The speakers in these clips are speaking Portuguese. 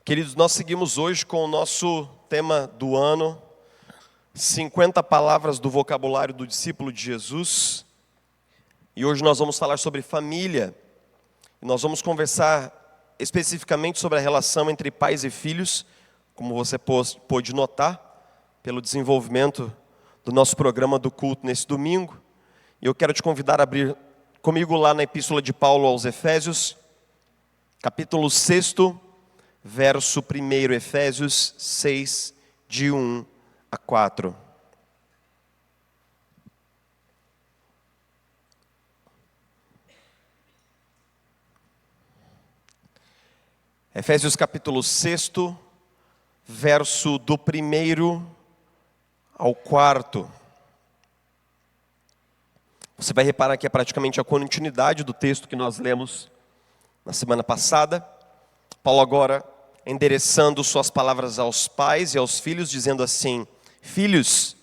Queridos, nós seguimos hoje com o nosso tema do ano, 50 palavras do vocabulário do discípulo de Jesus. E hoje nós vamos falar sobre família. Nós vamos conversar especificamente sobre a relação entre pais e filhos, como você pôde notar, pelo desenvolvimento do nosso programa do culto nesse domingo. E eu quero te convidar a abrir comigo lá na Epístola de Paulo aos Efésios, capítulo 6, verso 1, Efésios 6, de 1 a 4. Efésios capítulo 6, verso do 1 ao 4. Você vai reparar que é praticamente a continuidade do texto que nós lemos na semana passada. Paulo agora endereçando suas palavras aos pais e aos filhos, dizendo assim: Filhos,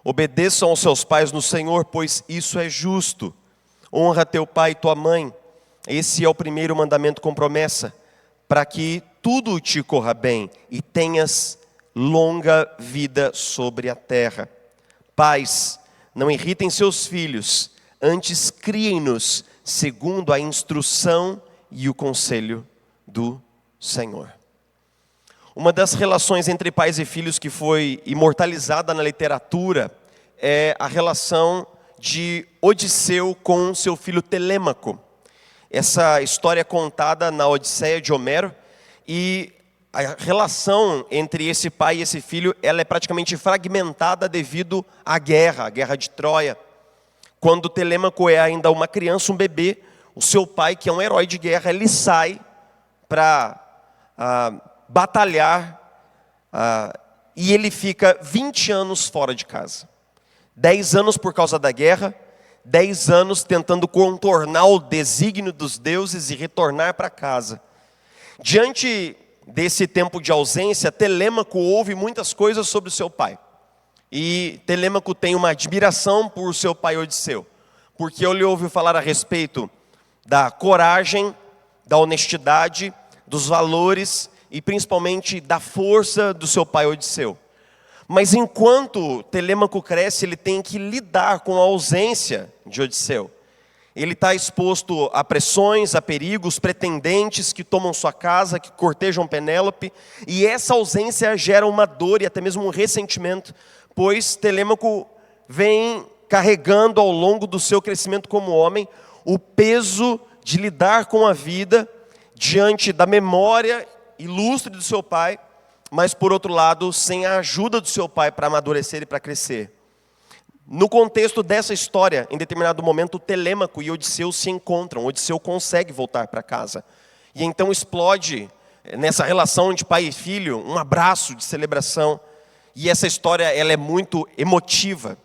obedeçam aos seus pais no Senhor, pois isso é justo. Honra teu pai e tua mãe. Esse é o primeiro mandamento com promessa, para que tudo te corra bem e tenhas longa vida sobre a terra. Pais, não irritem seus filhos, antes criem-nos segundo a instrução e o conselho do Senhor. Uma das relações entre pais e filhos que foi imortalizada na literatura é a relação de Odisseu com seu filho Telêmaco. Essa história é contada na Odisseia de Homero, e a relação entre esse pai e esse filho, ela é praticamente fragmentada devido à guerra, a guerra de Troia. Quando Telêmaco é ainda uma criança, um bebê, o seu pai, que é um herói de guerra, ele sai para batalhar, e ele fica 20 anos fora de casa. 10 anos por causa da guerra, 10 anos tentando contornar o desígnio dos deuses e retornar para casa. Diante desse tempo de ausência, Telêmaco ouve muitas coisas sobre o seu pai. E Telêmaco tem uma admiração por seu pai Odisseu, porque ele ouve falar a respeito da coragem, da honestidade, dos valores e principalmente da força do seu pai Odisseu. Mas enquanto Telêmaco cresce, ele tem que lidar com a ausência de Odisseu. Ele está exposto a pressões, a perigos, pretendentes que tomam sua casa, que cortejam Penélope, e essa ausência gera uma dor e até mesmo um ressentimento, pois Telêmaco vem carregando ao longo do seu crescimento como homem o peso de lidar com a vida diante da memória ilustre do seu pai, mas por outro lado, sem a ajuda do seu pai para amadurecer e para crescer. No contexto dessa história, em determinado momento, Telêmaco e Odisseu se encontram. Odisseu consegue voltar para casa. E então explode, nessa relação de pai e filho, um abraço de celebração. E essa história, ela é muito emotiva.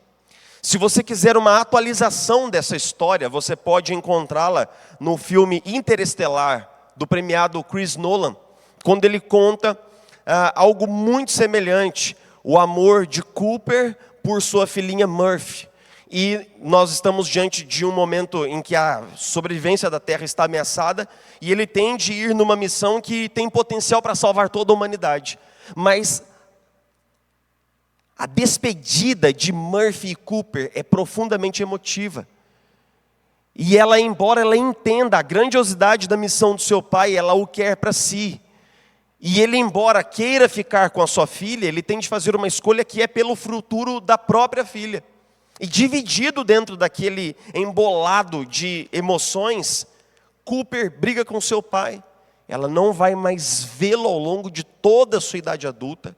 Se você quiser uma atualização dessa história, você pode encontrá-la no filme Interestelar, do premiado Chris Nolan, quando ele conta algo muito semelhante, o amor de Cooper por sua filhinha Murphy. E nós estamos diante de um momento em que a sobrevivência da Terra está ameaçada, e ele tem de ir numa missão que tem potencial para salvar toda a humanidade. Mas a despedida de Murphy e Cooper é profundamente emotiva. E ela, embora ela entenda a grandiosidade da missão do seu pai, ela o quer para si. E ele, embora queira ficar com a sua filha, ele tem de fazer uma escolha que é pelo futuro da própria filha. E dividido dentro daquele embolado de emoções, Cooper briga com seu pai. Ela não vai mais vê-lo ao longo de toda a sua idade adulta.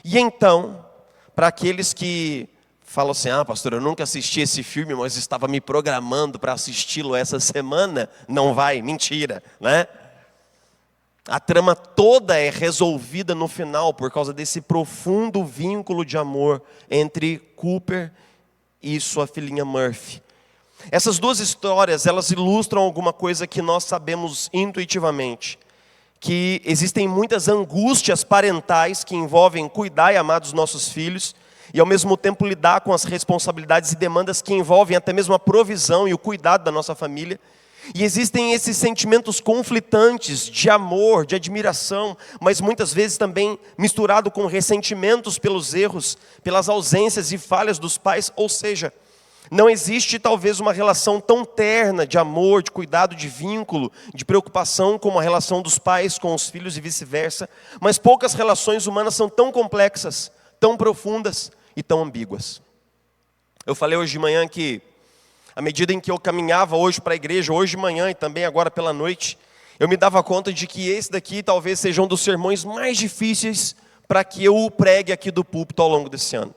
E então, para aqueles que falam assim: pastor, eu nunca assisti esse filme, mas estava me programando para assisti-lo essa semana. Não vai, mentira, né? A trama toda é resolvida no final por causa desse profundo vínculo de amor entre Cooper e sua filhinha Murphy. Essas duas histórias, elas ilustram alguma coisa que nós sabemos intuitivamente, que existem muitas angústias parentais que envolvem cuidar e amar dos nossos filhos, e ao mesmo tempo lidar com as responsabilidades e demandas que envolvem até mesmo a provisão e o cuidado da nossa família. E existem esses sentimentos conflitantes de amor, de admiração, mas muitas vezes também misturado com ressentimentos pelos erros, pelas ausências e falhas dos pais. Ou seja, não existe talvez uma relação tão terna de amor, de cuidado, de vínculo, de preocupação como a relação dos pais com os filhos e vice-versa. Mas poucas relações humanas são tão complexas, tão profundas e tão ambíguas. Eu falei hoje de manhã que, à medida em que eu caminhava hoje para a igreja, hoje de manhã e também agora pela noite, eu me dava conta de que esse daqui talvez seja um dos sermões mais difíceis para que eu o pregue aqui do púlpito ao longo desse ano.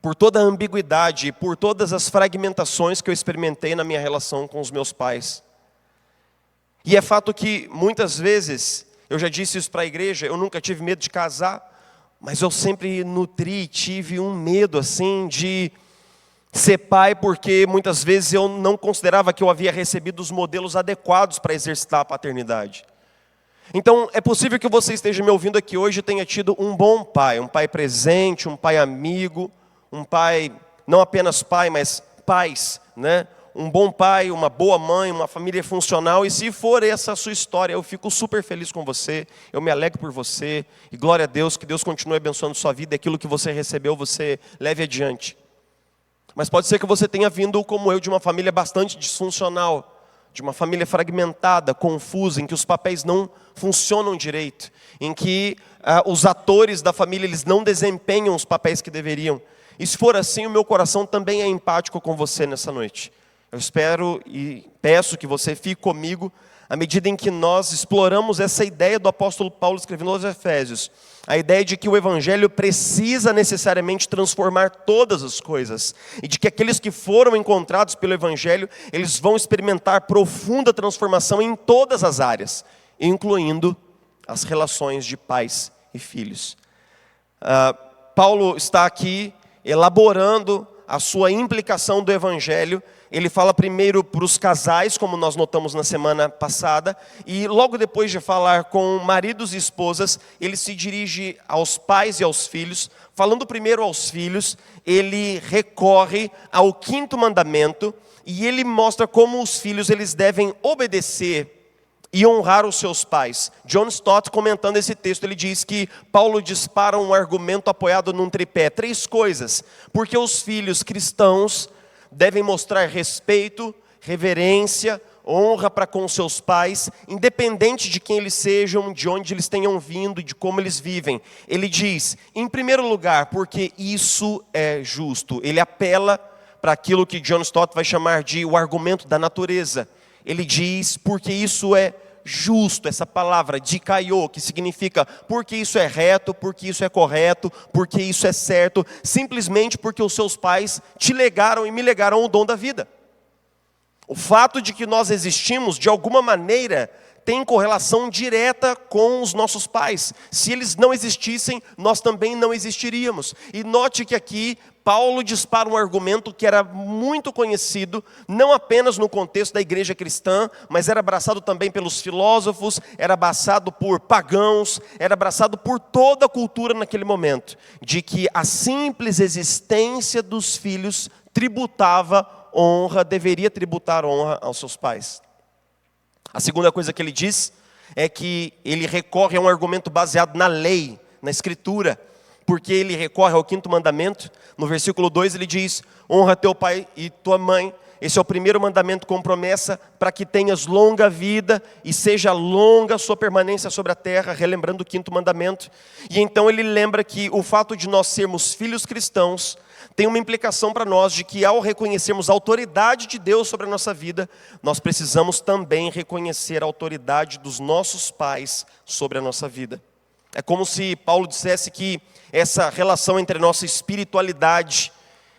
Por toda a ambiguidade, por todas as fragmentações que eu experimentei na minha relação com os meus pais. E é fato que muitas vezes, eu já disse isso para a igreja, eu nunca tive medo de casar, mas eu sempre tive um medo assim de ser pai, porque muitas vezes eu não considerava que eu havia recebido os modelos adequados para exercitar a paternidade. Então, é possível que você esteja me ouvindo aqui hoje e tenha tido um bom pai, um pai presente, um pai amigo, um pai, não apenas pai, mas pais, né? Um bom pai, uma boa mãe, uma família funcional. E se for essa a sua história, eu fico super feliz com você, eu me alegro por você. E glória a Deus, que Deus continue abençoando sua vida, e aquilo que você recebeu, você leve adiante. Mas pode ser que você tenha vindo, como eu, de uma família bastante disfuncional, de uma família fragmentada, confusa, em que os papéis não funcionam direito, em que os atores da família eles não desempenham os papéis que deveriam. E se for assim, o meu coração também é empático com você nessa noite. Eu espero e peço que você fique comigo à medida em que nós exploramos essa ideia do apóstolo Paulo escrevendo aos Efésios. A ideia de que o Evangelho precisa necessariamente transformar todas as coisas. E de que aqueles que foram encontrados pelo Evangelho, eles vão experimentar profunda transformação em todas as áreas, incluindo as relações de pais e filhos. Paulo está aqui elaborando a sua implicação do Evangelho. Ele fala primeiro para os casais, como nós notamos na semana passada, e logo depois de falar com maridos e esposas, ele se dirige aos pais e aos filhos. Falando primeiro aos filhos, ele recorre ao 5º mandamento, e ele mostra como os filhos eles devem obedecer e honrar os seus pais. John Stott, comentando esse texto, ele diz que Paulo dispara um argumento apoiado num tripé. 3 coisas. Porque os filhos cristãos devem mostrar respeito, reverência, honra para com seus pais, independente de quem eles sejam, de onde eles tenham vindo e de como eles vivem. Ele diz, em primeiro lugar, porque isso é justo. Ele apela para aquilo que John Stott vai chamar de o argumento da natureza. Ele diz, porque isso é justo, essa palavra, dikaiô, que significa porque isso é reto, porque isso é correto, porque isso é certo, simplesmente porque os seus pais te legaram e me legaram o dom da vida. O fato de que nós existimos, de alguma maneira, tem correlação direta com os nossos pais. Se eles não existissem, nós também não existiríamos. E note que aqui Paulo dispara um argumento que era muito conhecido, não apenas no contexto da igreja cristã, mas era abraçado também pelos filósofos, era abraçado por pagãos, era abraçado por toda a cultura naquele momento, de que a simples existência dos filhos tributava honra, deveria tributar honra aos seus pais. A segunda coisa que ele diz é que ele recorre a um argumento baseado na lei, na escritura, porque ele recorre ao 5º mandamento. No versículo 2 ele diz, honra teu pai e tua mãe. Esse é o primeiro mandamento com promessa para que tenhas longa vida e seja longa a sua permanência sobre a terra, relembrando o 5º mandamento. E então ele lembra que o fato de nós sermos filhos cristãos tem uma implicação para nós de que ao reconhecermos a autoridade de Deus sobre a nossa vida, nós precisamos também reconhecer a autoridade dos nossos pais sobre a nossa vida. É como se Paulo dissesse que essa relação entre a nossa espiritualidade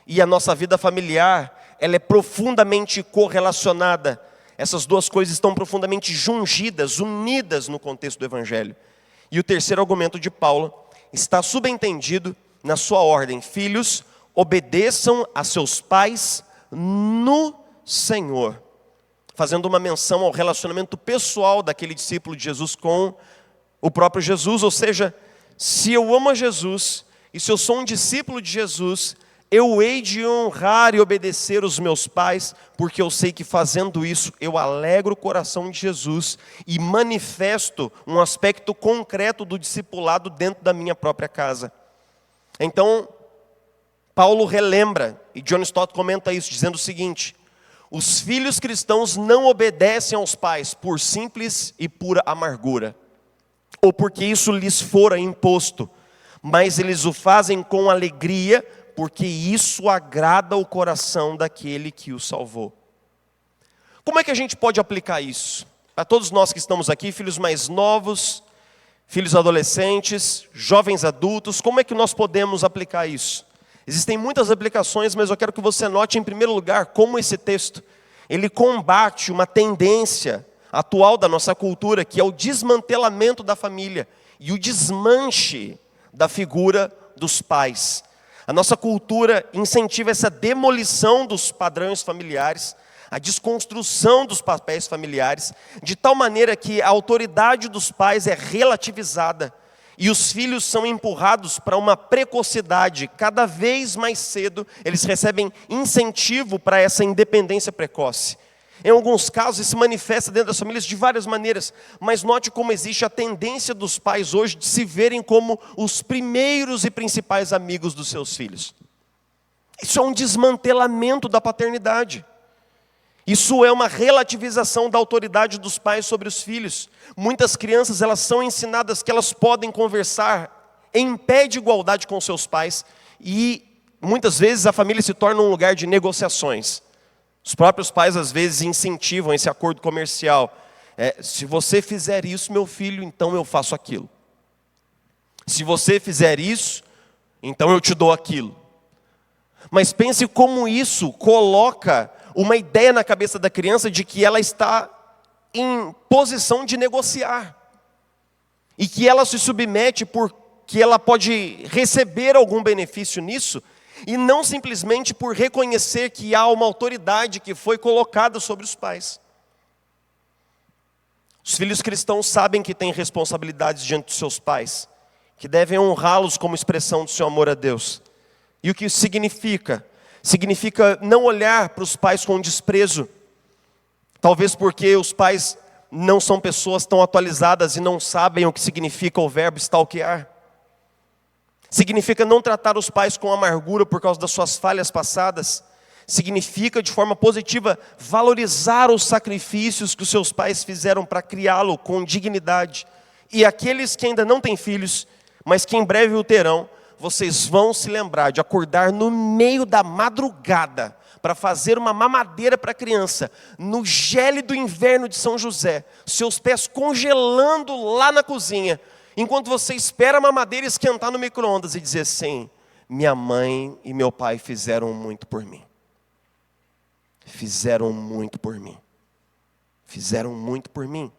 e a nossa vida familiar, ela é profundamente correlacionada. Essas duas coisas estão profundamente jungidas, unidas no contexto do Evangelho. E o terceiro argumento de Paulo está subentendido na sua ordem. Filhos, obedeçam a seus pais no Senhor. Fazendo uma menção ao relacionamento pessoal daquele discípulo de Jesus com o próprio Jesus. Ou seja, se eu amo a Jesus e se eu sou um discípulo de Jesus, eu hei de honrar e obedecer os meus pais, porque eu sei que fazendo isso eu alegro o coração de Jesus e manifesto um aspecto concreto do discipulado dentro da minha própria casa. Então, Paulo relembra, e John Stott comenta isso, dizendo o seguinte: os filhos cristãos não obedecem aos pais por simples e pura amargura, ou porque isso lhes fora imposto, mas eles o fazem com alegria, porque isso agrada o coração daquele que o salvou. Como é que a gente pode aplicar isso? A todos nós que estamos aqui, filhos mais novos, filhos adolescentes, jovens adultos, como é que nós podemos aplicar isso? Existem muitas aplicações, mas eu quero que você note em primeiro lugar como esse texto, ele combate uma tendência atual da nossa cultura, que é o desmantelamento da família e o desmanche da figura dos pais. A nossa cultura incentiva essa demolição dos padrões familiares, a desconstrução dos papéis familiares, de tal maneira que a autoridade dos pais é relativizada e os filhos são empurrados para uma precocidade. Cada vez mais cedo eles recebem incentivo para essa independência precoce. Em alguns casos isso se manifesta dentro das famílias de várias maneiras, mas note como existe a tendência dos pais hoje de se verem como os primeiros e principais amigos dos seus filhos. Isso é um desmantelamento da paternidade. Isso é uma relativização da autoridade dos pais sobre os filhos. Muitas crianças, elas são ensinadas que elas podem conversar em pé de igualdade com seus pais, e muitas vezes a família se torna um lugar de negociações. Os próprios pais às vezes incentivam esse acordo comercial. Se você fizer isso, meu filho, então eu faço aquilo. Se você fizer isso, então eu te dou aquilo. Mas pense como isso coloca uma ideia na cabeça da criança de que ela está em posição de negociar. E que ela se submete porque ela pode receber algum benefício nisso, e não simplesmente por reconhecer que há uma autoridade que foi colocada sobre os pais. Os filhos cristãos sabem que têm responsabilidades diante dos seus pais, que devem honrá-los como expressão do seu amor a Deus. E o que isso significa? Significa não olhar para os pais com desprezo, talvez porque os pais não são pessoas tão atualizadas e não sabem o que significa o verbo stalkear. Significa não tratar os pais com amargura por causa das suas falhas passadas. Significa, de forma positiva, valorizar os sacrifícios que os seus pais fizeram para criá-lo com dignidade. E aqueles que ainda não têm filhos, mas que em breve o terão, vocês vão se lembrar de acordar no meio da madrugada para fazer uma mamadeira para a criança, no gélido inverno de São José, seus pés congelando lá na cozinha, enquanto você espera a mamadeira esquentar no micro-ondas e dizer assim: minha mãe e meu pai fizeram muito por mim. Fizeram muito por mim. Fizeram muito por mim.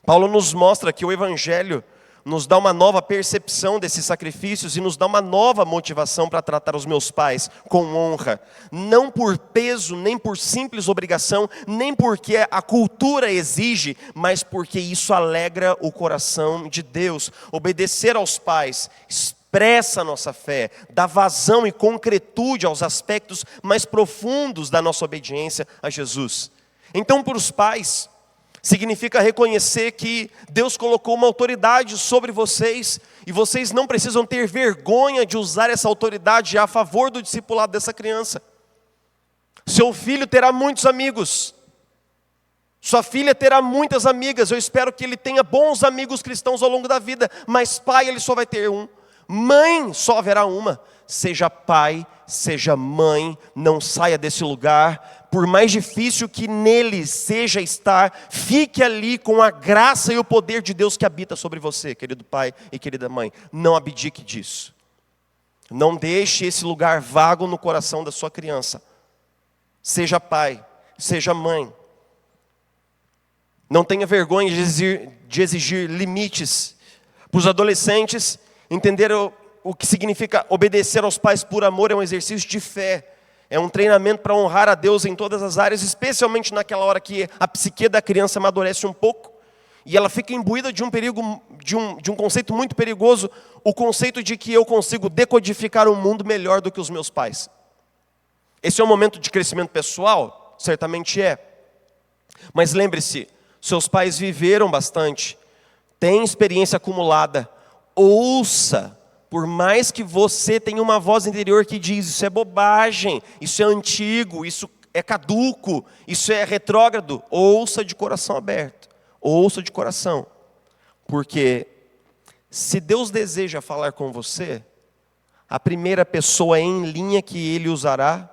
Paulo nos mostra que o Evangelho nos dá uma nova percepção desses sacrifícios e nos dá uma nova motivação para tratar os meus pais com honra. Não por peso, nem por simples obrigação, nem porque a cultura exige, mas porque isso alegra o coração de Deus. Obedecer aos pais expressa a nossa fé, dá vazão e concretude aos aspectos mais profundos da nossa obediência a Jesus. Então, para os pais, significa reconhecer que Deus colocou uma autoridade sobre vocês, e vocês não precisam ter vergonha de usar essa autoridade a favor do discipulado dessa criança. Seu filho terá muitos amigos, sua filha terá muitas amigas. Eu espero que ele tenha bons amigos cristãos ao longo da vida, mas pai ele só vai ter um, mãe só haverá uma. Seja pai, seja mãe, não saia desse lugar. Por mais difícil que nele seja estar, fique ali com a graça e o poder de Deus que habita sobre você, querido pai e querida mãe. Não abdique disso. Não deixe esse lugar vago no coração da sua criança. Seja pai, seja mãe. Não tenha vergonha de exigir limites. Para os adolescentes, entender o que significa obedecer aos pais por amor é um exercício de fé. É um treinamento para honrar a Deus em todas as áreas, especialmente naquela hora que a psique da criança amadurece um pouco. E ela fica imbuída de um perigo, de um conceito muito perigoso, o conceito de que eu consigo decodificar o mundo melhor do que os meus pais. Esse é um momento de crescimento pessoal? Certamente é. Mas lembre-se, seus pais viveram bastante, têm experiência acumulada. Ouça, por mais que você tenha uma voz interior que diz, isso é bobagem, isso é antigo, isso é caduco, isso é retrógrado, ouça de coração aberto. Ouça de coração, porque se Deus deseja falar com você, a primeira pessoa em linha que Ele usará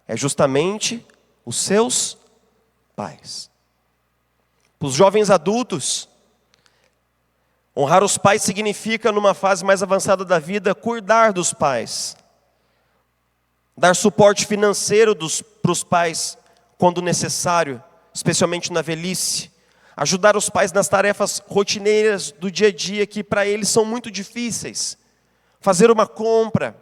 é justamente os seus pais. Para os jovens adultos, honrar os pais significa, numa fase mais avançada da vida, cuidar dos pais, dar suporte financeiro para os pais quando necessário, especialmente na velhice. Ajudar os pais nas tarefas rotineiras do dia a dia, que para eles são muito difíceis. Fazer uma compra.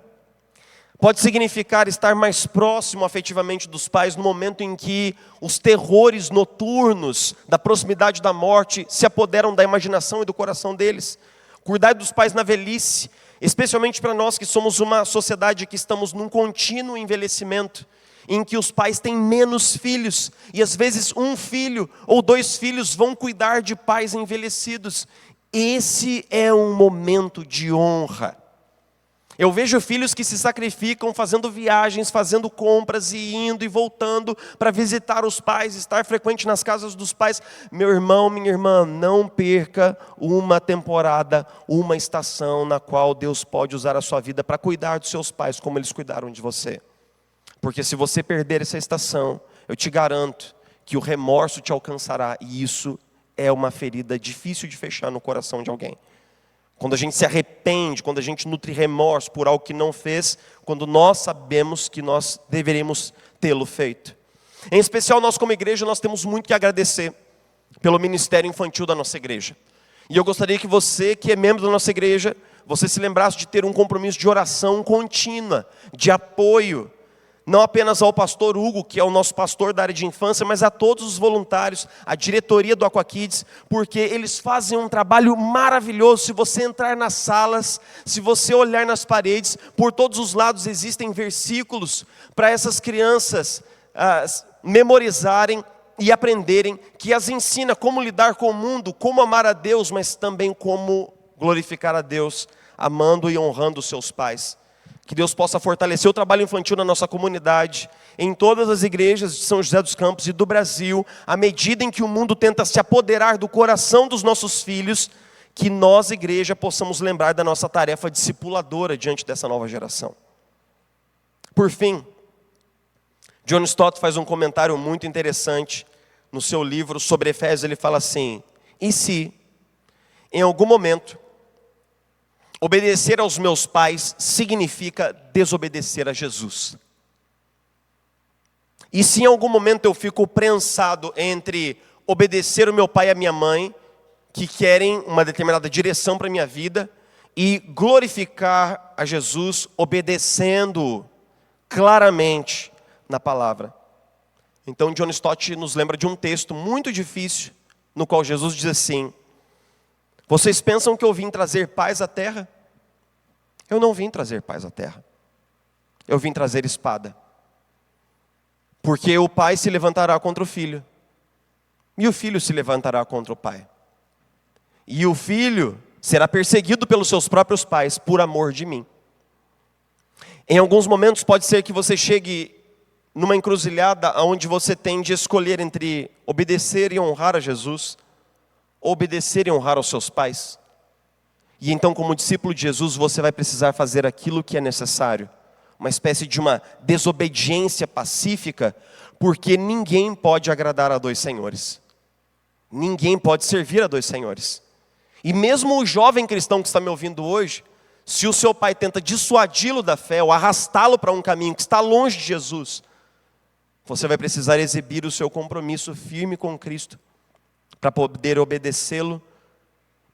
Pode significar estar mais próximo afetivamente dos pais no momento em que os terrores noturnos da proximidade da morte se apoderam da imaginação e do coração deles. Cuidar dos pais na velhice, especialmente para nós que somos uma sociedade que estamos num contínuo envelhecimento, em que os pais têm menos filhos, e às vezes um filho ou dois filhos vão cuidar de pais envelhecidos. Esse é um momento de honra. Eu vejo filhos que se sacrificam fazendo viagens, fazendo compras e indo e voltando para visitar os pais, estar frequente nas casas dos pais. Meu irmão, minha irmã, não perca uma temporada, uma estação na qual Deus pode usar a sua vida para cuidar dos seus pais como eles cuidaram de você. Porque se você perder essa estação, eu te garanto que o remorso te alcançará. E isso é uma ferida difícil de fechar no coração de alguém. Quando a gente se arrepende, quando a gente nutre remorso por algo que não fez, quando nós sabemos que nós deveríamos tê-lo feito. Em especial nós como igreja, nós temos muito que agradecer pelo ministério infantil da nossa igreja. E eu gostaria que você, que é membro da nossa igreja, você se lembrasse de ter um compromisso de oração contínua, de apoio, não apenas ao pastor Hugo, que é o nosso pastor da área de infância, mas a todos os voluntários, a diretoria do Aqua Kids, porque eles fazem um trabalho maravilhoso. Se você entrar nas salas, se você olhar nas paredes, por todos os lados existem versículos para essas crianças memorizarem e aprenderem, que as ensina como lidar com o mundo, como amar a Deus, mas também como glorificar a Deus, amando e honrando os seus pais. Que Deus possa fortalecer o trabalho infantil na nossa comunidade, em todas as igrejas de São José dos Campos e do Brasil, à medida em que o mundo tenta se apoderar do coração dos nossos filhos, que nós, igreja, possamos lembrar da nossa tarefa discipuladora diante dessa nova geração. Por fim, John Stott faz um comentário muito interessante no seu livro sobre Efésios. Ele fala assim: e se, em algum momento, obedecer aos meus pais significa desobedecer a Jesus? E se em algum momento eu fico prensado entre obedecer o meu pai e a minha mãe, que querem uma determinada direção para a minha vida, e glorificar a Jesus obedecendo claramente na palavra? Então John Stott nos lembra de um texto muito difícil, no qual Jesus diz assim: vocês pensam que eu vim trazer paz à terra? Eu não vim trazer paz à terra. Eu vim trazer espada. Porque o pai se levantará contra o filho, e o filho se levantará contra o pai. E o filho será perseguido pelos seus próprios pais por amor de mim. Em alguns momentos pode ser que você chegue numa encruzilhada onde você tem de escolher entre obedecer e honrar a Jesus, obedecer e honrar aos seus pais. E então, como discípulo de Jesus, você vai precisar fazer aquilo que é necessário. Uma espécie de uma desobediência pacífica, porque ninguém pode agradar a dois senhores. Ninguém pode servir a dois senhores. E mesmo o jovem cristão que está me ouvindo hoje, se o seu pai tenta dissuadi-lo da fé, ou arrastá-lo para um caminho que está longe de Jesus, você vai precisar exibir o seu compromisso firme com Cristo, para poder obedecê-lo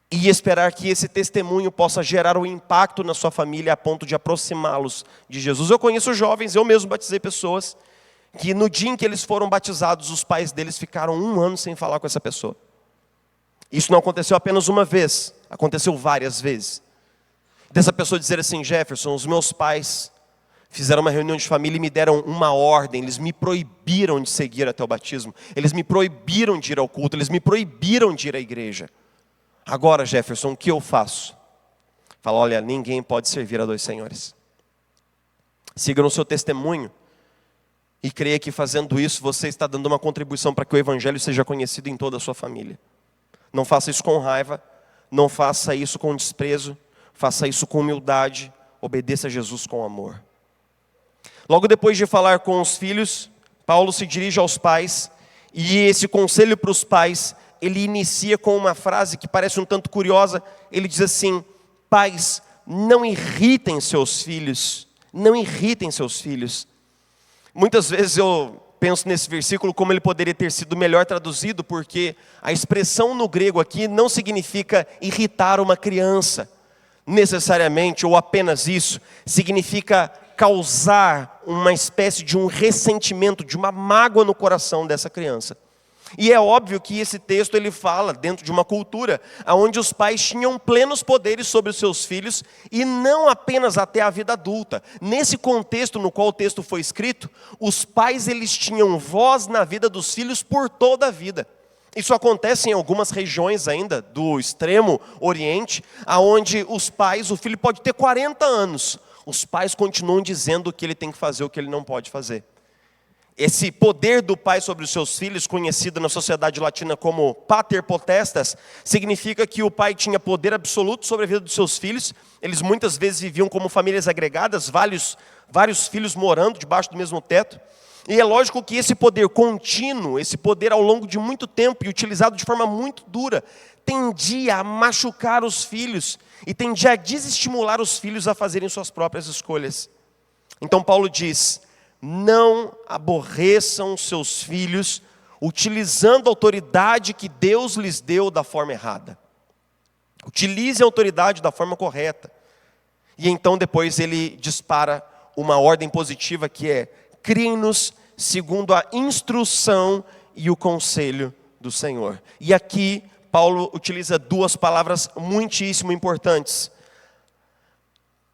e esperar que esse testemunho possa gerar um impacto na sua família a ponto de aproximá-los de Jesus. Eu conheço jovens, eu mesmo batizei pessoas, que no dia em que eles foram batizados, os pais deles ficaram 1 ano sem falar com essa pessoa. Isso não aconteceu apenas uma vez, aconteceu várias vezes. Dessa pessoa dizer assim: Jefferson, os meus pais fizeram uma reunião de família e me deram uma ordem, eles me proibiram de seguir até o batismo, eles me proibiram de ir ao culto, eles me proibiram de ir à igreja. Agora, Jefferson, o que eu faço? Fala: olha, ninguém pode servir a dois senhores. Siga no seu testemunho e creia que fazendo isso você está dando uma contribuição para que o evangelho seja conhecido em toda a sua família. Não faça isso com raiva, não faça isso com desprezo, faça isso com humildade, obedeça a Jesus com amor. Logo depois de falar com os filhos, Paulo se dirige aos pais, e esse conselho para os pais, ele inicia com uma frase que parece um tanto curiosa. Ele diz assim: pais, não irritem seus filhos, não irritem seus filhos. Muitas vezes eu penso nesse versículo como ele poderia ter sido melhor traduzido, porque a expressão no grego aqui não significa irritar uma criança, necessariamente, ou apenas isso. Significa causar uma espécie de um ressentimento, de uma mágoa no coração dessa criança. E é óbvio que esse texto ele fala dentro de uma cultura onde os pais tinham plenos poderes sobre os seus filhos, e não apenas até a vida adulta. Nesse contexto no qual o texto foi escrito, os pais eles tinham voz na vida dos filhos por toda a vida. Isso acontece em algumas regiões ainda do extremo oriente, onde os pais, o filho pode ter 40 anos, os pais continuam dizendo o que ele tem que fazer, o que ele não pode fazer. Esse poder do pai sobre os seus filhos, conhecido na sociedade latina como pater potestas, significa que o pai tinha poder absoluto sobre a vida dos seus filhos. Eles muitas vezes viviam como famílias agregadas, vários filhos morando debaixo do mesmo teto. E é lógico que esse poder contínuo, esse poder ao longo de muito tempo e utilizado de forma muito dura, tendia a machucar os filhos e tendia a desestimular os filhos a fazerem suas próprias escolhas. Então Paulo diz: não aborreçam seus filhos utilizando a autoridade que Deus lhes deu da forma errada. Utilize a autoridade da forma correta. E então depois ele dispara uma ordem positiva que é: criem-nos segundo a instrução e o conselho do Senhor. E aqui Paulo utiliza duas palavras muitíssimo importantes.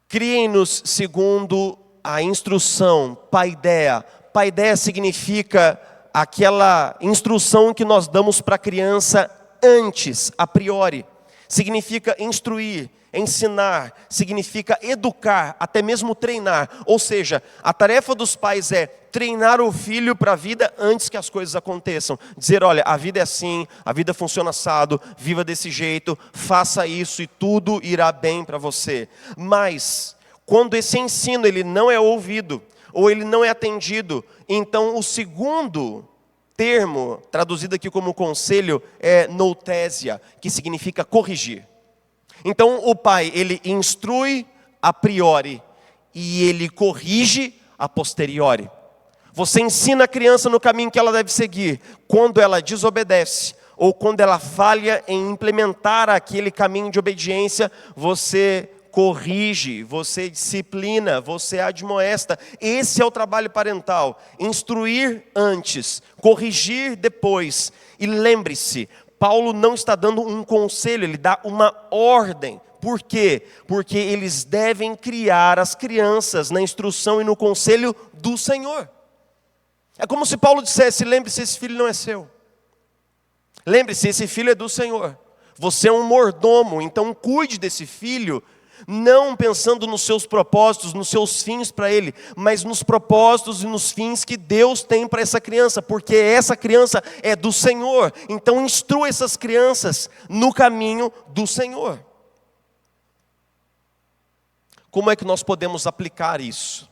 Criem-nos segundo a instrução, paideia. Paideia significa aquela instrução que nós damos para a criança antes, a priori. Significa instruir, ensinar, significa educar, até mesmo treinar. Ou seja, a tarefa dos pais é treinar o filho para a vida antes que as coisas aconteçam. Dizer: olha, a vida é assim, a vida funciona assado, viva desse jeito, faça isso e tudo irá bem para você. Mas quando esse ensino ele não é ouvido, ou ele não é atendido, então o segundo termo, traduzido aqui como conselho, é noutésia, que significa corrigir. Então o pai, ele instrui a priori, e ele corrige a posteriori. Você ensina a criança no caminho que ela deve seguir. Quando ela desobedece, ou quando ela falha em implementar aquele caminho de obediência, você corrige, você disciplina, você admoesta. Esse é o trabalho parental: instruir antes, corrigir depois. E lembre-se, Paulo não está dando um conselho, ele dá uma ordem. Por quê? Porque eles devem criar as crianças na instrução e no conselho do Senhor. É como se Paulo dissesse: lembre-se, esse filho não é seu. Lembre-se, esse filho é do Senhor. Você é um mordomo, então cuide desse filho, não pensando nos seus propósitos, nos seus fins para ele, mas nos propósitos e nos fins que Deus tem para essa criança, porque essa criança é do Senhor. Então instrua essas crianças no caminho do Senhor. Como é que nós podemos aplicar isso?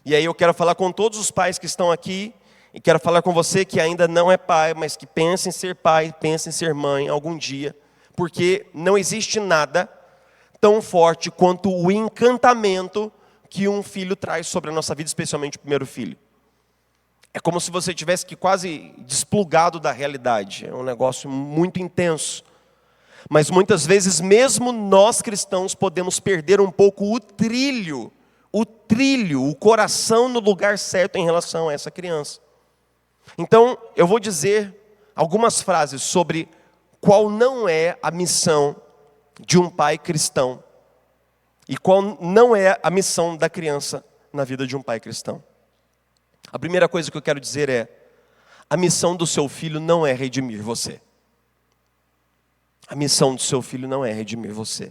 E aí eu quero falar com todos os pais que estão aqui, e quero falar com você que ainda não é pai, mas que pensa em ser pai, pensa em ser mãe algum dia, porque não existe nada tão forte quanto o encantamento que um filho traz sobre a nossa vida, especialmente o primeiro filho. É como se você tivesse que quase desplugado da realidade. É um negócio muito intenso. Mas muitas vezes, mesmo nós cristãos, podemos perder um pouco o trilho, o coração no lugar certo em relação a essa criança. Então, eu vou dizer algumas frases sobre qual não é a missão de um pai cristão e qual não é a missão da criança na vida de um pai cristão. A primeira coisa que eu quero dizer é: a missão do seu filho não é redimir você. A missão do seu filho não é redimir você.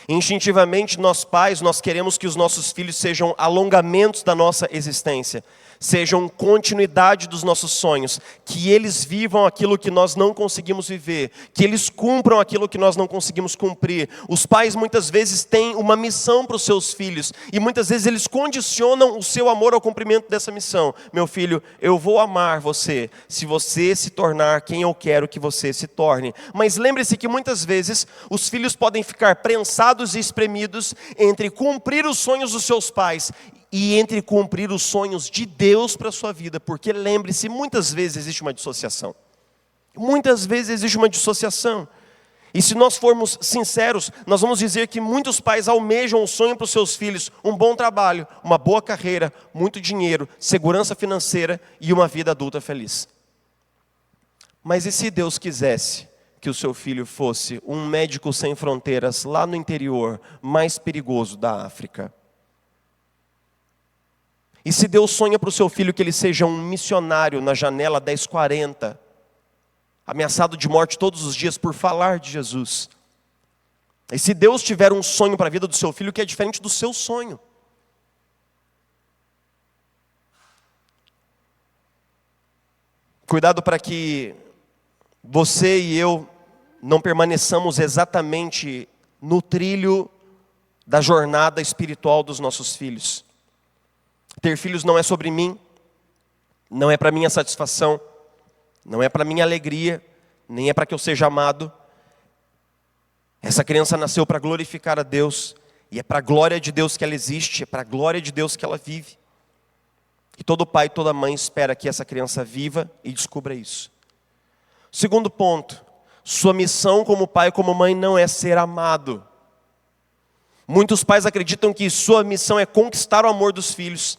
Instintivamente, nós pais, nós queremos que os nossos filhos sejam alongamentos da nossa existência, sejam continuidade dos nossos sonhos, que eles vivam aquilo que nós não conseguimos viver, que eles cumpram aquilo que nós não conseguimos cumprir. Os pais muitas vezes têm uma missão para os seus filhos, e muitas vezes eles condicionam o seu amor ao cumprimento dessa missão. Meu filho, eu vou amar você, se você se tornar quem eu quero que você se torne. Mas lembre-se que muitas vezes os filhos podem ficar prensados e espremidos entre cumprir os sonhos dos seus pais e entre cumprir os sonhos de Deus para a sua vida, porque lembre-se, muitas vezes existe uma dissociação. Muitas vezes existe uma dissociação. E se nós formos sinceros, nós vamos dizer que muitos pais almejam o sonho para os seus filhos: um bom trabalho, uma boa carreira, muito dinheiro, segurança financeira e uma vida adulta feliz. Mas e se Deus quisesse que o seu filho fosse um médico sem fronteiras lá no interior mais perigoso da África? E se Deus sonha para o seu filho que ele seja um missionário na janela 1040, ameaçado de morte todos os dias por falar de Jesus? E se Deus tiver um sonho para a vida do seu filho que é diferente do seu sonho? Cuidado para que você e eu não permaneçamos exatamente no trilho da jornada espiritual dos nossos filhos. Ter filhos não é sobre mim, não é para minha satisfação, não é para minha alegria, nem é para que eu seja amado. Essa criança nasceu para glorificar a Deus, e é para a glória de Deus que ela existe, é para a glória de Deus que ela vive. E todo pai e toda mãe espera que essa criança viva e descubra isso. Segundo ponto, sua missão como pai e como mãe não é ser amado. Muitos pais acreditam que sua missão é conquistar o amor dos filhos.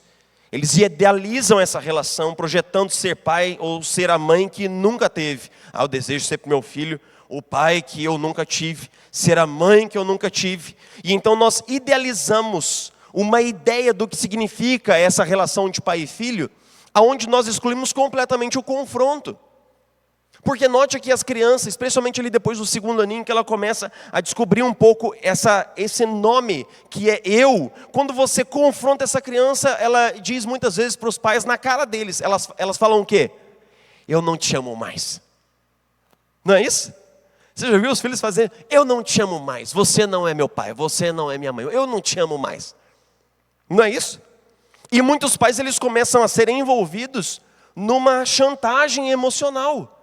Eles idealizam essa relação, projetando ser pai ou ser a mãe que nunca teve. Eu desejo ser para o meu filho o pai que eu nunca tive, ser a mãe que eu nunca tive. E então nós idealizamos uma ideia do que significa essa relação de pai e filho, aonde nós excluímos completamente o confronto. Porque note que as crianças, especialmente ali depois do segundo aninho, que ela começa a descobrir um pouco esse nome que é eu. Quando você confronta essa criança, ela diz muitas vezes para os pais na cara deles, elas falam o quê? Eu não te amo mais. Não é isso? Você já viu os filhos fazerem? Eu não te amo mais, você não é meu pai, você não é minha mãe, eu não te amo mais. Não é isso? E muitos pais eles começam a ser envolvidos numa chantagem emocional.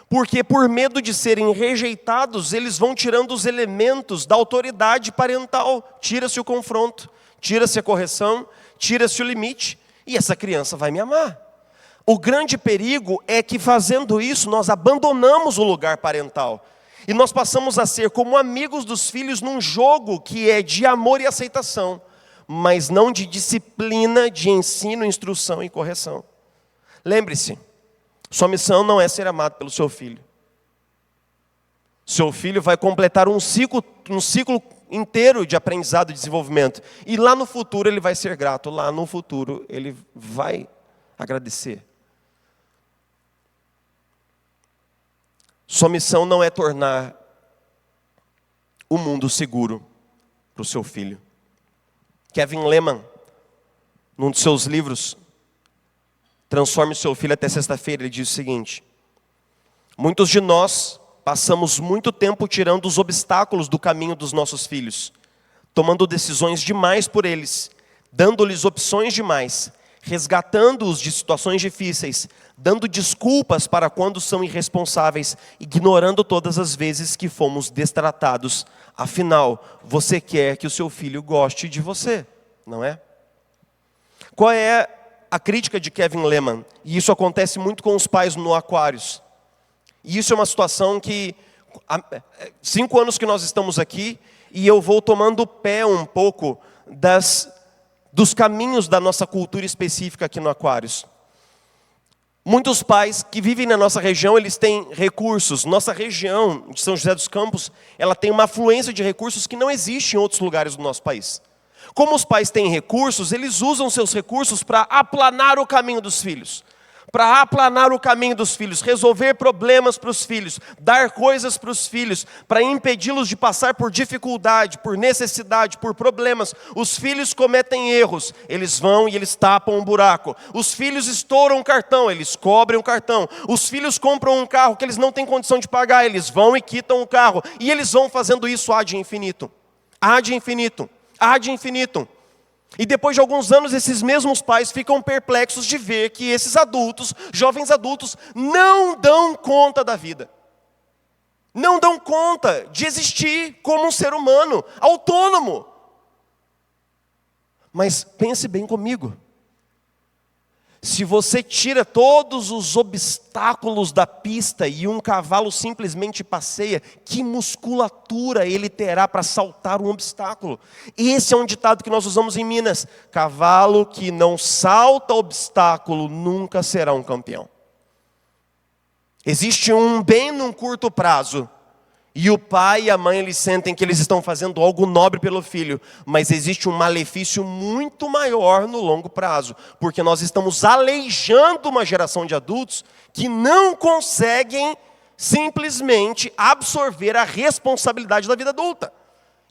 Porque por medo de serem rejeitados, eles vão tirando os elementos da autoridade parental. Tira-se o confronto, tira-se a correção, tira-se o limite, e essa criança vai me amar. O grande perigo é que fazendo isso, nós abandonamos o lugar parental. E nós passamos a ser como amigos dos filhos num jogo que é de amor e aceitação, mas não de disciplina, de ensino, instrução e correção. Lembre-se, sua missão não é ser amado pelo seu filho. Seu filho vai completar um ciclo inteiro de aprendizado e desenvolvimento. E lá no futuro ele vai ser grato, lá no futuro ele vai agradecer. Sua missão não é tornar o mundo seguro para o seu filho. Kevin Lehman, num de seus livros, Transforme o Seu Filho até Sexta-feira, ele diz o seguinte: muitos de nós passamos muito tempo tirando os obstáculos do caminho dos nossos filhos, tomando decisões demais por eles, dando-lhes opções demais, resgatando-os de situações difíceis, dando desculpas para quando são irresponsáveis, ignorando todas as vezes que fomos destratados. Afinal, você quer que o seu filho goste de você, não é? Qual é a crítica de Kevin Lehman? E isso acontece muito com os pais no Aquários. E isso é uma situação que, há 5 anos que nós estamos aqui, e eu vou tomando pé um pouco dos caminhos da nossa cultura específica aqui no Aquários. Muitos pais que vivem na nossa região, eles têm recursos. Nossa região de São José dos Campos, ela tem uma afluência de recursos que não existe em outros lugares do nosso país. Como os pais têm recursos, eles usam seus recursos para aplanar o caminho dos filhos. Para aplanar o caminho dos filhos, resolver problemas para os filhos, dar coisas para os filhos, para impedi-los de passar por dificuldade, por necessidade, por problemas. Os filhos cometem erros, eles vão e eles tapam um buraco. Os filhos estouram um cartão, eles cobrem um cartão. Os filhos compram um carro que eles não têm condição de pagar, eles vão e quitam o carro. E eles vão fazendo isso ad infinito. Ad infinito. Ad infinitum. E depois de alguns anos, esses mesmos pais ficam perplexos de ver que esses adultos, jovens adultos, não dão conta da vida. Não dão conta de existir como um ser humano, autônomo. Mas pense bem comigo. Se você tira todos os obstáculos da pista e um cavalo simplesmente passeia, que musculatura ele terá para saltar um obstáculo? Esse é um ditado que nós usamos em Minas. Cavalo que não salta obstáculo nunca será um campeão. Existe um bem num curto prazo. E o pai e a mãe, eles sentem que eles estão fazendo algo nobre pelo filho. Mas existe um malefício muito maior no longo prazo. Porque nós estamos aleijando uma geração de adultos que não conseguem simplesmente absorver a responsabilidade da vida adulta.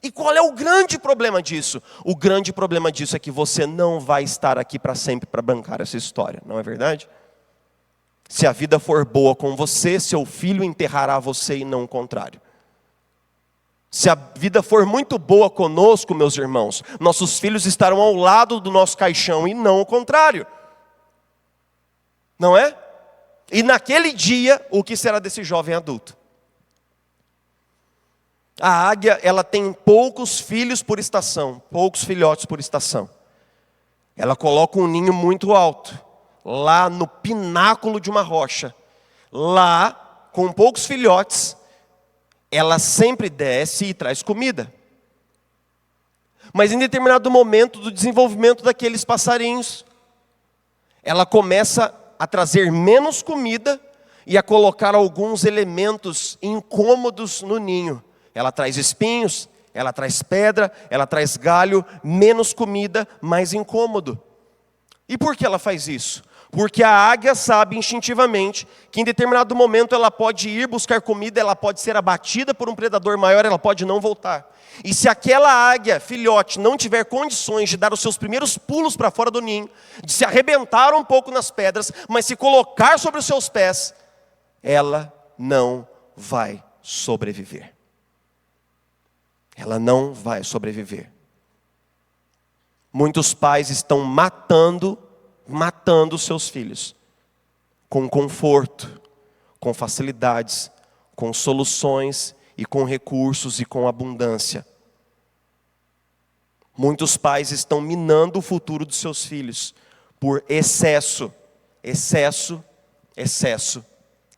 E qual é o grande problema disso? O grande problema disso é que você não vai estar aqui para sempre para bancar essa história, não é verdade? Se a vida for boa com você, seu filho enterrará você e não o contrário. Se a vida for muito boa conosco, meus irmãos, nossos filhos estarão ao lado do nosso caixão e não o contrário. Não é? E naquele dia, o que será desse jovem adulto? A águia, ela tem poucos filhos por estação, poucos filhotes por estação. Ela coloca um ninho muito alto, lá no pináculo de uma rocha. Lá, com poucos filhotes, ela sempre desce e traz comida. Mas em determinado momento do desenvolvimento daqueles passarinhos, ela começa a trazer menos comida e a colocar alguns elementos incômodos no ninho. Ela traz espinhos, ela traz pedra, ela traz galho, menos comida, mais incômodo. E por que ela faz isso? Porque a águia sabe instintivamente que em determinado momento ela pode ir buscar comida, ela pode ser abatida por um predador maior, ela pode não voltar. E se aquela águia, filhote, não tiver condições de dar os seus primeiros pulos para fora do ninho, de se arrebentar um pouco nas pedras, mas se colocar sobre os seus pés, ela não vai sobreviver. Ela não vai sobreviver. Muitos pais estão matando seus filhos, com conforto, com facilidades, com soluções e com recursos e com abundância. Muitos pais estão minando o futuro dos seus filhos por excesso, excesso, excesso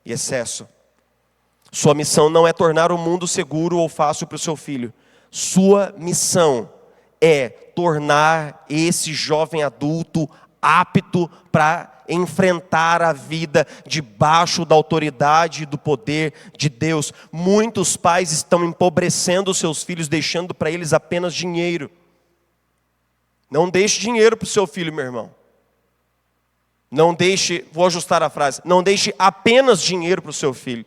e excesso. Sua missão não é tornar o mundo seguro ou fácil para o seu filho. Sua missão é tornar esse jovem adulto apto para enfrentar a vida debaixo da autoridade e do poder de Deus. Muitos pais estão empobrecendo os seus filhos, deixando para eles apenas dinheiro. Não deixe dinheiro para o seu filho, meu irmão. Não deixe, vou ajustar a frase, não deixe apenas dinheiro para o seu filho.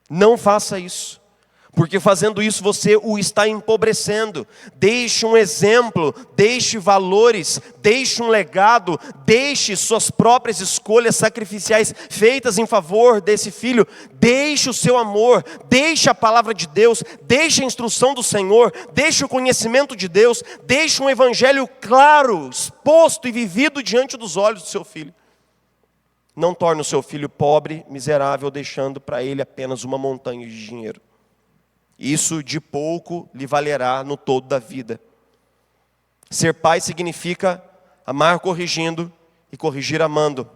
Não faça isso. Porque fazendo isso você o está empobrecendo. Deixe um exemplo, deixe valores, deixe um legado, deixe suas próprias escolhas sacrificiais feitas em favor desse filho. Deixe o seu amor, deixe a palavra de Deus, deixe a instrução do Senhor, deixe o conhecimento de Deus, deixe um evangelho claro, exposto e vivido diante dos olhos do seu filho. Não torne o seu filho pobre, miserável, deixando para ele apenas uma montanha de dinheiro. Isso de pouco lhe valerá no todo da vida. Ser pai significa amar corrigindo e corrigir amando.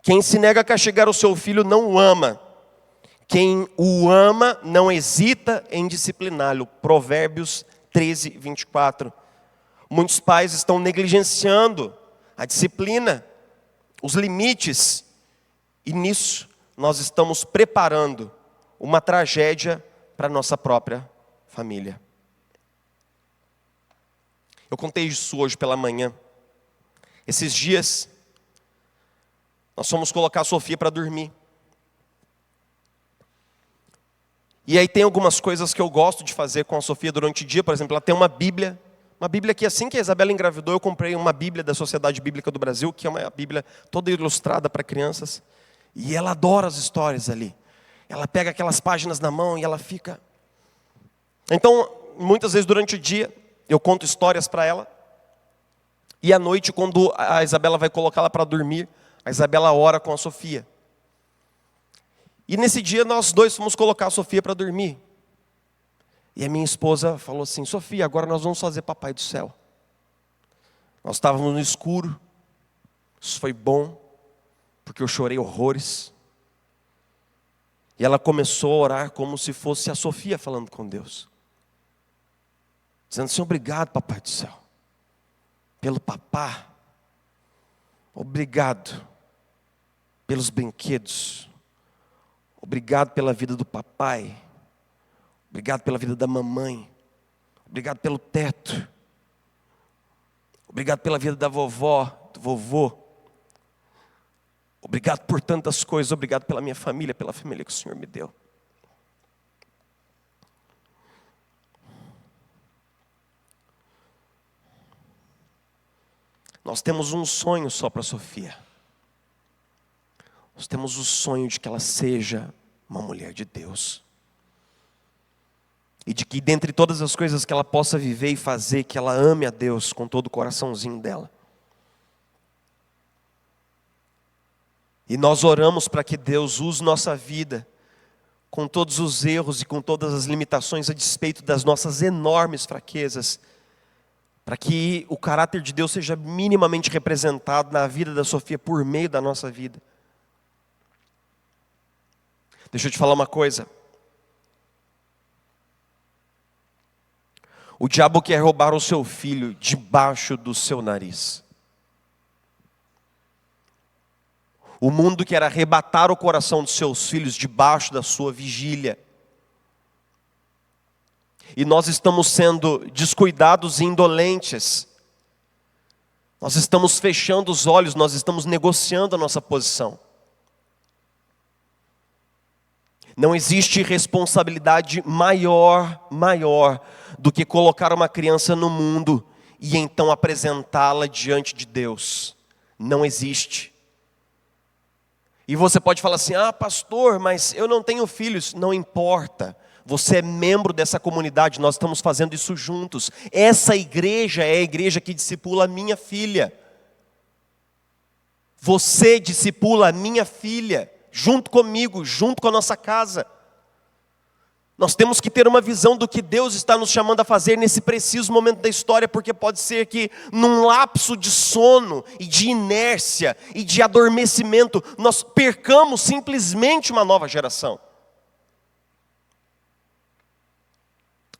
Quem se nega a castigar o seu filho não o ama. Quem o ama não hesita em discipliná-lo. Provérbios 13, 24. Muitos pais estão negligenciando a disciplina. os limites, e nisso nós estamos preparando uma tragédia para a nossa própria família. Eu contei isso hoje pela manhã. Esses dias, nós fomos colocar a Sofia para dormir. E aí tem algumas coisas que eu gosto de fazer com a Sofia durante o dia. Por exemplo, ela tem uma Bíblia que assim que a Isabela engravidou, eu comprei uma Bíblia da Sociedade Bíblica do Brasil, que é uma Bíblia toda ilustrada para crianças. E ela adora as histórias ali. Ela pega aquelas páginas na mão e ela fica... Então, muitas vezes durante o dia, eu conto histórias para ela. E à noite, quando a Isabela vai colocá-la para dormir, a Isabela ora com a Sofia. E nesse dia nós dois fomos colocar a Sofia para dormir. E a minha esposa falou assim: Sofia, agora nós vamos fazer Papai do Céu. Nós estávamos no escuro. Isso foi bom, porque eu chorei horrores. E ela começou a orar como se fosse a Sofia falando com Deus. Dizendo assim: obrigado, Papai do Céu, pelo papá. Obrigado pelos brinquedos. Obrigado pela vida do papai. Obrigado pela vida da mamãe. Obrigado pelo teto. Obrigado pela vida da vovó, do vovô. Obrigado por tantas coisas. Obrigado pela minha família, pela família que o Senhor me deu. Nós temos um sonho só para a Sofia. Nós temos o sonho de que ela seja uma mulher de Deus. E de que dentre todas as coisas que ela possa viver e fazer, que ela ame a Deus com todo o coraçãozinho dela. E nós oramos para que Deus use nossa vida, com todos os erros e com todas as limitações, a despeito das nossas enormes fraquezas, para que o caráter de Deus seja minimamente representado na vida da Sofia por meio da nossa vida. Deixa eu te falar uma coisa. O diabo quer roubar o seu filho debaixo do seu nariz. O mundo quer arrebatar o coração dos seus filhos debaixo da sua vigília. E nós estamos sendo descuidados e indolentes. Nós estamos fechando os olhos, nós estamos negociando a nossa posição. Não existe responsabilidade maior do que colocar uma criança no mundo e então apresentá-la diante de Deus. Não existe. E você pode falar assim: ah, pastor, mas eu não tenho filhos. Não importa. Você é membro dessa comunidade, nós estamos fazendo isso juntos. Essa igreja é a igreja que discipula a minha filha. Você discipula a minha filha, junto comigo, junto com a nossa casa. Nós temos que ter uma visão do que Deus está nos chamando a fazer nesse preciso momento da história, porque pode ser que num lapso de sono e de inércia e de adormecimento, nós percamos simplesmente uma nova geração.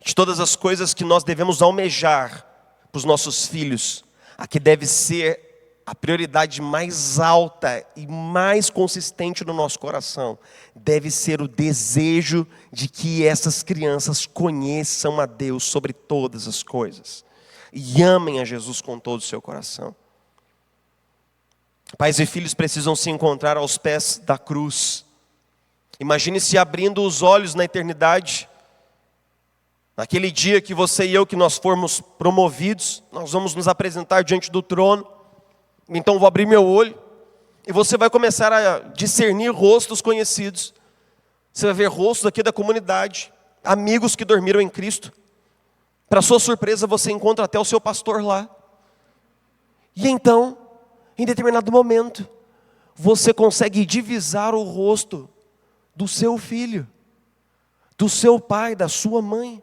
De todas as coisas que nós devemos almejar para os nossos filhos, a que deve ser a prioridade mais alta e mais consistente no nosso coração deve ser o desejo de que essas crianças conheçam a Deus sobre todas as coisas e amem a Jesus com todo o seu coração. Pais e filhos precisam se encontrar aos pés da cruz. Imagine-se abrindo os olhos na eternidade. Naquele dia que você e eu, que nós formos promovidos, nós vamos nos apresentar diante do trono. Então vou abrir meu olho e você vai começar a discernir rostos conhecidos. Você vai ver rostos aqui da comunidade, amigos que dormiram em Cristo. Para sua surpresa, você encontra até o seu pastor lá. E então, em determinado momento, você consegue divisar o rosto do seu filho, do seu pai, da sua mãe.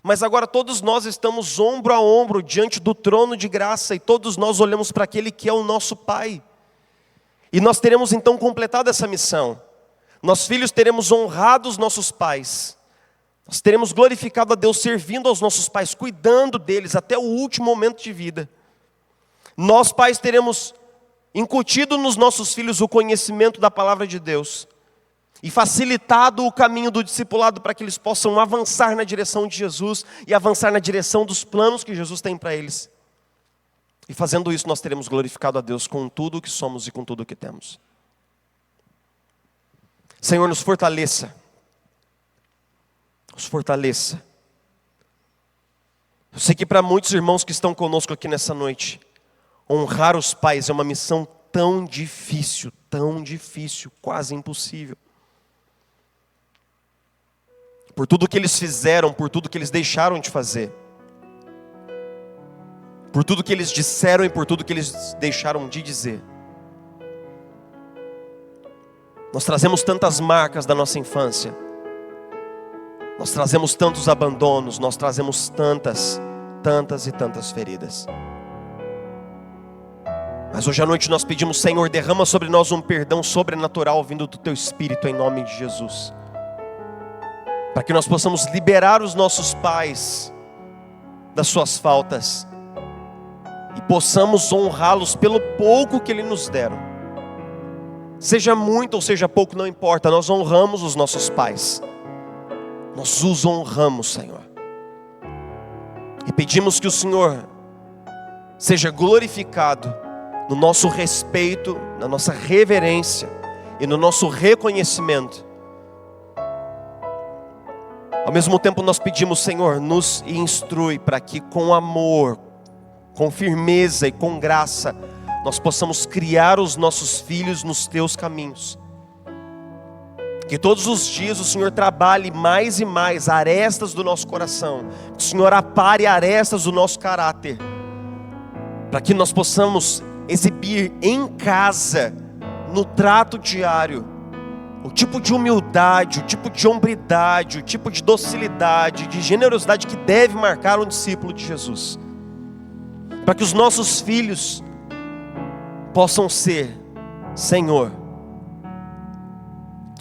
Mas agora todos nós estamos ombro a ombro diante do trono de graça e todos nós olhamos para aquele que é o nosso Pai. E nós teremos então completado essa missão. Nós filhos teremos honrado os nossos pais. Nós teremos glorificado a Deus servindo aos nossos pais, cuidando deles até o último momento de vida. Nós pais teremos incutido nos nossos filhos o conhecimento da palavra de Deus e facilitado o caminho do discipulado para que eles possam avançar na direção de Jesus e avançar na direção dos planos que Jesus tem para eles. E fazendo isso nós teremos glorificado a Deus com tudo o que somos e com tudo o que temos. Senhor, nos fortaleça. Nos fortaleça. Eu sei que para muitos irmãos que estão conosco aqui nessa noite, honrar os pais é uma missão tão difícil, quase impossível. Por tudo que eles fizeram, por tudo que eles deixaram de fazer. Por tudo que eles disseram e por tudo que eles deixaram de dizer. Nós trazemos tantas marcas da nossa infância. Nós trazemos tantos abandonos, nós trazemos tantas e tantas feridas. Mas hoje à noite nós pedimos, Senhor, derrama sobre nós um perdão sobrenatural vindo do Teu Espírito em nome de Jesus. Para que nós possamos liberar os nossos pais das suas faltas e possamos honrá-los pelo pouco que eles nos deram. Seja muito ou seja pouco, não importa, nós honramos os nossos pais. Nós os honramos, Senhor. E pedimos que o Senhor seja glorificado no nosso respeito, na nossa reverência e no nosso reconhecimento. Ao mesmo tempo nós pedimos, Senhor, nos instrui para que com amor, com firmeza e com graça, nós possamos criar os nossos filhos nos Teus caminhos. Que todos os dias o Senhor trabalhe mais e mais arestas do nosso coração. Que o Senhor apare arestas do nosso caráter. Para que nós possamos exibir em casa, no trato diário, o tipo de humildade, o tipo de hombridade, o tipo de docilidade, de generosidade que deve marcar um discípulo de Jesus. Para que os nossos filhos possam ser, Senhor,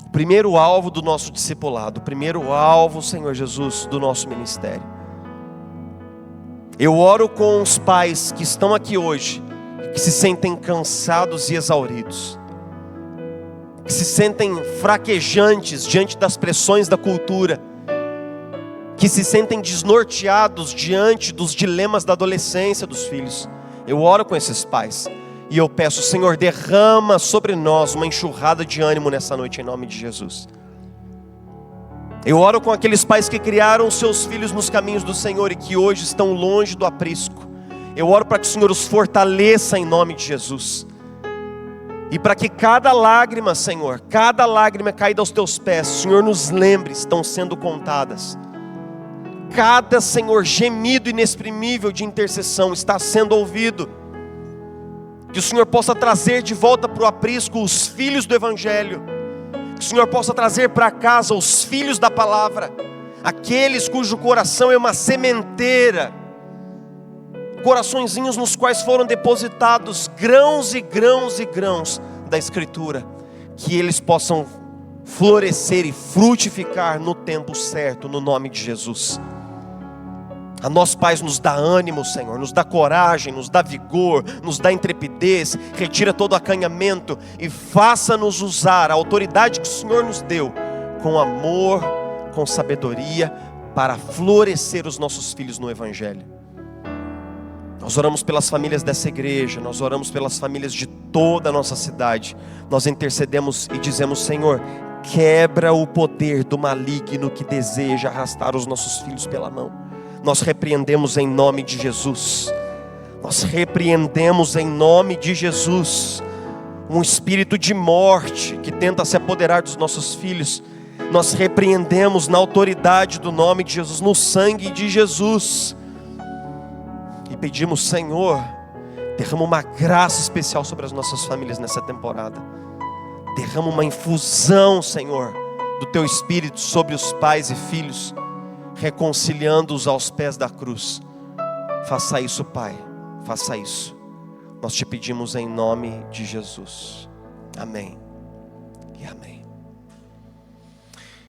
o primeiro alvo do nosso discipulado, o primeiro alvo, Senhor Jesus, do nosso ministério. Eu oro com os pais que estão aqui hoje, que se sentem cansados e exauridos, que se sentem fraquejantes diante das pressões da cultura, que se sentem desnorteados diante dos dilemas da adolescência dos filhos. Eu oro com esses pais e eu peço, Senhor, derrama sobre nós uma enxurrada de ânimo nessa noite em nome de Jesus. Eu oro com aqueles pais que criaram seus filhos nos caminhos do Senhor e que hoje estão longe do aprisco. Eu oro para que o Senhor os fortaleça em nome de Jesus. E para que cada lágrima, Senhor, cada lágrima caída aos Teus pés, o Senhor nos lembre, estão sendo contadas. Cada, Senhor, gemido inexprimível de intercessão está sendo ouvido. Que o Senhor possa trazer de volta para o aprisco os filhos do Evangelho. Que o Senhor possa trazer para casa os filhos da palavra. Aqueles cujo coração é uma sementeira. Coraçõezinhos nos quais foram depositados grãos e grãos e grãos da Escritura. Que eles possam florescer e frutificar no tempo certo, no nome de Jesus. A nós pais nos dá ânimo, Senhor, nos dá coragem, nos dá vigor, nos dá intrepidez, retira todo acanhamento e faça-nos usar a autoridade que o Senhor nos deu, com amor, com sabedoria, para florescer os nossos filhos no Evangelho. Nós oramos pelas famílias dessa igreja, nós oramos pelas famílias de toda a nossa cidade, nós intercedemos e dizemos, Senhor, quebra o poder do maligno que deseja arrastar os nossos filhos pela mão. Nós repreendemos em nome de Jesus. Nós repreendemos em nome de Jesus um espírito de morte que tenta se apoderar dos nossos filhos. Nós repreendemos na autoridade do nome de Jesus, no sangue de Jesus. E pedimos, Senhor, derrama uma graça especial sobre as nossas famílias nessa temporada. Derrama uma infusão, Senhor, do Teu Espírito sobre os pais e filhos, reconciliando-os aos pés da cruz. Faça isso, Pai, faça isso. Nós te pedimos em nome de Jesus. Amém e amém.